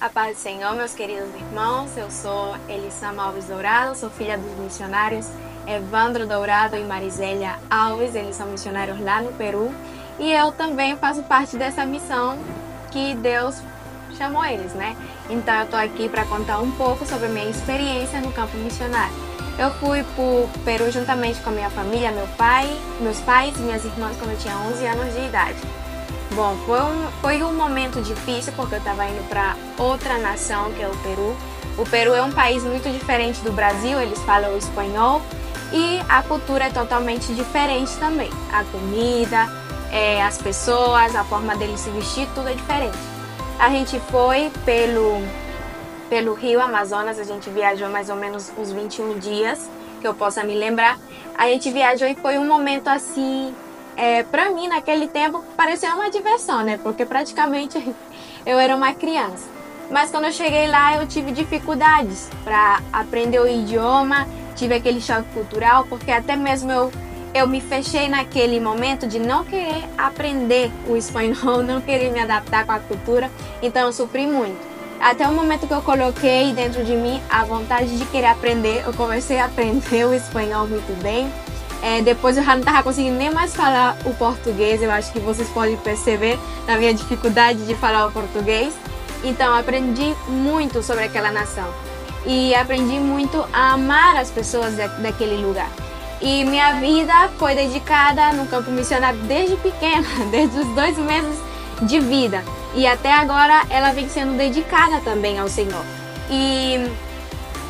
A paz do Senhor, meus queridos irmãos, eu sou Elisama Alves Dourado, sou filha dos missionários Evandro Dourado e Marizélia Alves, eles são missionários lá no Peru, e eu também faço parte dessa missão que Deus chamou eles, né? Então eu tô aqui para contar um pouco sobre a minha experiência no campo missionário. Eu fui pro Peru juntamente com a minha família, meus pais e minhas irmãs quando eu tinha 11 anos de idade. Bom, foi um momento difícil porque eu estava indo para outra nação, que é o Peru. O Peru é um país muito diferente do Brasil, eles falam espanhol e a cultura é totalmente diferente também. A comida, as pessoas, a forma deles se vestir, tudo é diferente. A gente foi pelo Rio Amazonas, a gente viajou mais ou menos uns 21 dias, que eu possa me lembrar. A gente viajou e foi um momento assim... pra mim, naquele tempo, parecia uma diversão, né? Porque praticamente eu era uma criança. Mas quando eu cheguei lá, eu tive dificuldades para aprender o idioma, tive aquele choque cultural, porque até mesmo eu me fechei naquele momento de não querer aprender o espanhol, não querer me adaptar com a cultura, então eu sofri muito. Até o momento que eu coloquei dentro de mim a vontade de querer aprender, eu comecei a aprender o espanhol muito bem. Depois eu já não estava conseguindo nem mais falar o português, eu acho que vocês podem perceber na minha dificuldade de falar o português. Então aprendi muito sobre aquela nação e aprendi muito a amar as pessoas daquele lugar. E minha vida foi dedicada no campo missionário desde pequena, desde os 2 meses de vida. E até agora ela vem sendo dedicada também ao Senhor. E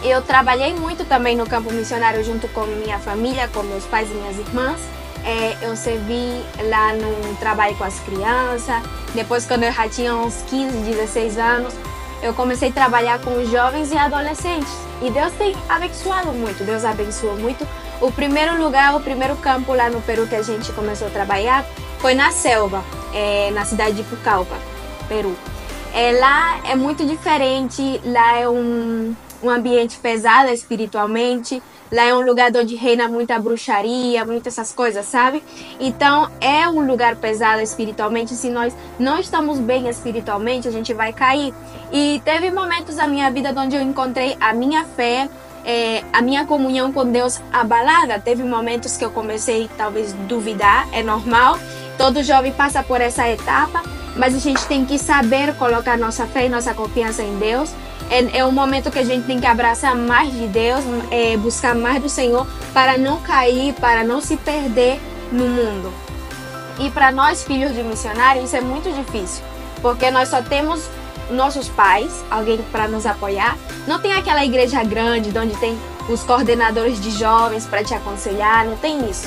eu trabalhei muito também no campo missionário junto com minha família, com meus pais e minhas irmãs. Eu servi lá no trabalho com as crianças. Depois, quando eu já tinha uns 15, 16 anos, eu comecei a trabalhar com os jovens e adolescentes. E Deus tem abençoado muito, Deus abençoou muito. O primeiro lugar, o primeiro campo lá no Peru que a gente começou a trabalhar foi na selva, na cidade de Pucallpa, Peru. Lá é muito diferente, lá é um ambiente pesado espiritualmente, lá é um lugar onde reina muita bruxaria, muitas essas coisas, sabe? Então é um lugar pesado espiritualmente, se nós não estamos bem espiritualmente, a gente vai cair. E teve momentos na minha vida onde eu encontrei a minha fé, a minha comunhão com Deus abalada. Teve momentos que eu comecei talvez duvidar, é normal, todo jovem passa por essa etapa, mas a gente tem que saber colocar nossa fé e nossa confiança em Deus. É um momento que a gente tem que abraçar mais de Deus, buscar mais do Senhor para não cair, para não se perder no mundo. E para nós, filhos de missionários, isso é muito difícil, porque nós só temos nossos pais, alguém para nos apoiar. Não tem aquela igreja grande onde tem os coordenadores de jovens para te aconselhar, não tem isso.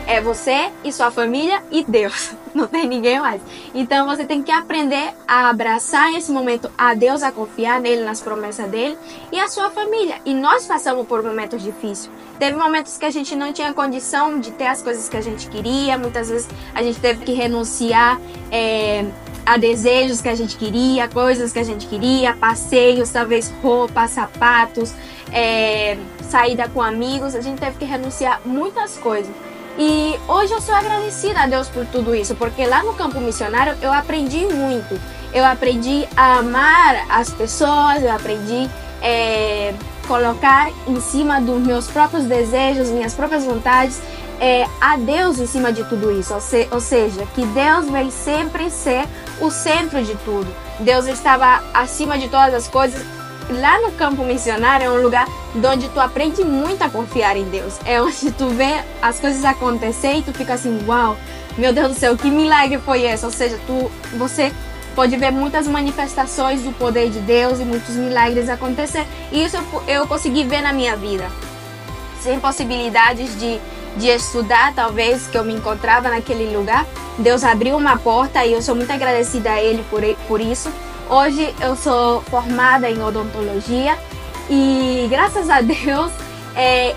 É você e sua família e Deus, não tem ninguém mais. Então você tem que aprender a abraçar esse momento a Deus, a confiar nele, nas promessas dele e a sua família. E nós passamos por momentos difíceis. Teve momentos que a gente não tinha condição de ter as coisas que a gente queria, muitas vezes a gente teve que renunciar a desejos que a gente queria, coisas que a gente queria, passeios, talvez roupa, sapatos, saída com amigos, a gente teve que renunciar muitas coisas. E hoje eu sou agradecida a Deus por tudo isso, porque lá no campo missionário eu aprendi muito. Eu aprendi a amar as pessoas, eu aprendi a colocar em cima dos meus próprios desejos, minhas próprias vontades, a Deus em cima de tudo isso. Ou seja, que Deus vai sempre ser o centro de tudo. Deus estava acima de todas as coisas. Lá no campo missionário é um lugar onde tu aprende muito a confiar em Deus. É onde tu vê as coisas acontecer e tu fica assim, uau, meu Deus do céu, que milagre foi esse? Ou seja, você pode ver muitas manifestações do poder de Deus e muitos milagres acontecer. E isso eu consegui ver na minha vida. Sem possibilidades de estudar, talvez, que eu me encontrava naquele lugar, Deus abriu uma porta e eu sou muito agradecida a Ele por isso. Hoje eu sou formada em odontologia e graças a Deus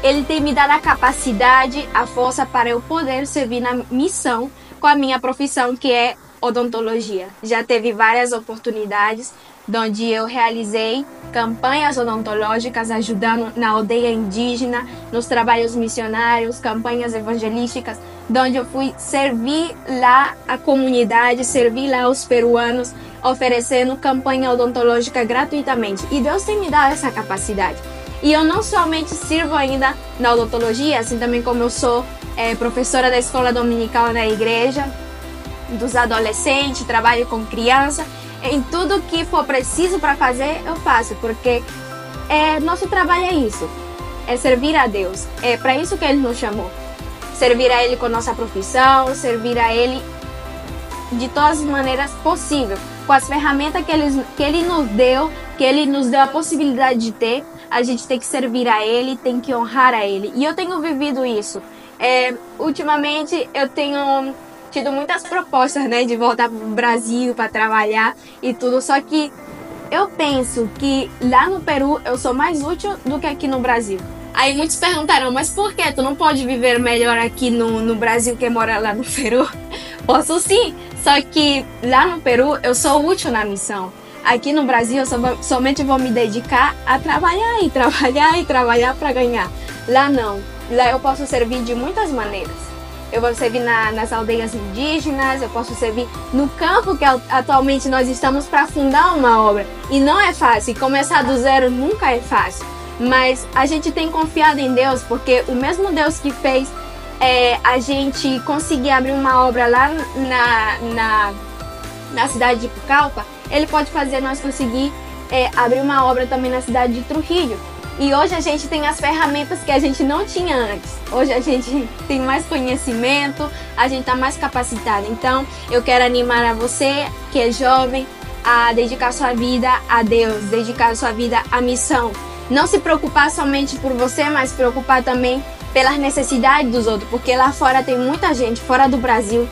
Ele tem me dado a capacidade, a força para eu poder servir na missão com a minha profissão, que é odontologia. Já teve várias oportunidades onde eu realizei campanhas odontológicas ajudando na aldeia indígena, nos trabalhos missionários, campanhas evangelísticas, onde eu fui servir lá a comunidade, servir lá os peruanos, oferecendo campanha odontológica gratuitamente. E Deus tem me dado essa capacidade. E eu não somente sirvo ainda na odontologia, assim também como eu sou professora da escola dominical na igreja, dos adolescentes, trabalho com criança. Em tudo que for preciso para fazer, eu faço, porque nosso trabalho é isso, é servir a Deus. É para isso que Ele nos chamou. Servir a Ele com nossa profissão, servir a Ele de todas as maneiras possíveis, com as ferramentas que Ele nos deu, que Ele nos deu a possibilidade de ter. A gente tem que servir a Ele, tem que honrar a Ele. E eu tenho vivido isso. Ultimamente eu tenho tido muitas propostas, né, de voltar para o Brasil para trabalhar e tudo, só que eu penso que lá no Peru eu sou mais útil do que aqui no Brasil. Aí muitos perguntaram, mas por que tu não pode viver melhor aqui no Brasil que mora lá no Peru? Posso sim, só que lá no Peru eu sou útil na missão. Aqui no Brasil eu somente vou me dedicar a trabalhar e trabalhar e trabalhar para ganhar. Lá não, lá eu posso servir de muitas maneiras. Eu vou servir nas aldeias indígenas, eu posso servir no campo que atualmente nós estamos para fundar uma obra. E não é fácil, começar do zero nunca é fácil. Mas a gente tem confiado em Deus, porque o mesmo Deus que fez a gente conseguir abrir uma obra lá na cidade de Pucallpa, Ele pode fazer nós conseguir abrir uma obra também na cidade de Trujillo. E hoje a gente tem as ferramentas que a gente não tinha antes. Hoje a gente tem mais conhecimento, a gente está mais capacitado. Então, eu quero animar a você que é jovem a dedicar sua vida a Deus, dedicar sua vida à missão. Não se preocupar somente por você, mas se preocupar também pelas necessidades dos outros. Porque lá fora tem muita gente, fora do Brasil,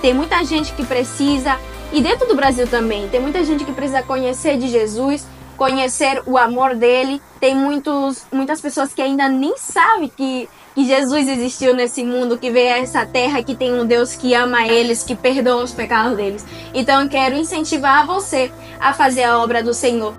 tem muita gente que precisa, e dentro do Brasil também, tem muita gente que precisa conhecer de Jesus, conhecer o amor dele. Tem muitas pessoas que ainda nem sabem que Jesus existiu nesse mundo, que veio a essa terra, que tem um Deus que ama eles, que perdoa os pecados deles. Então eu quero incentivar você a fazer a obra do Senhor.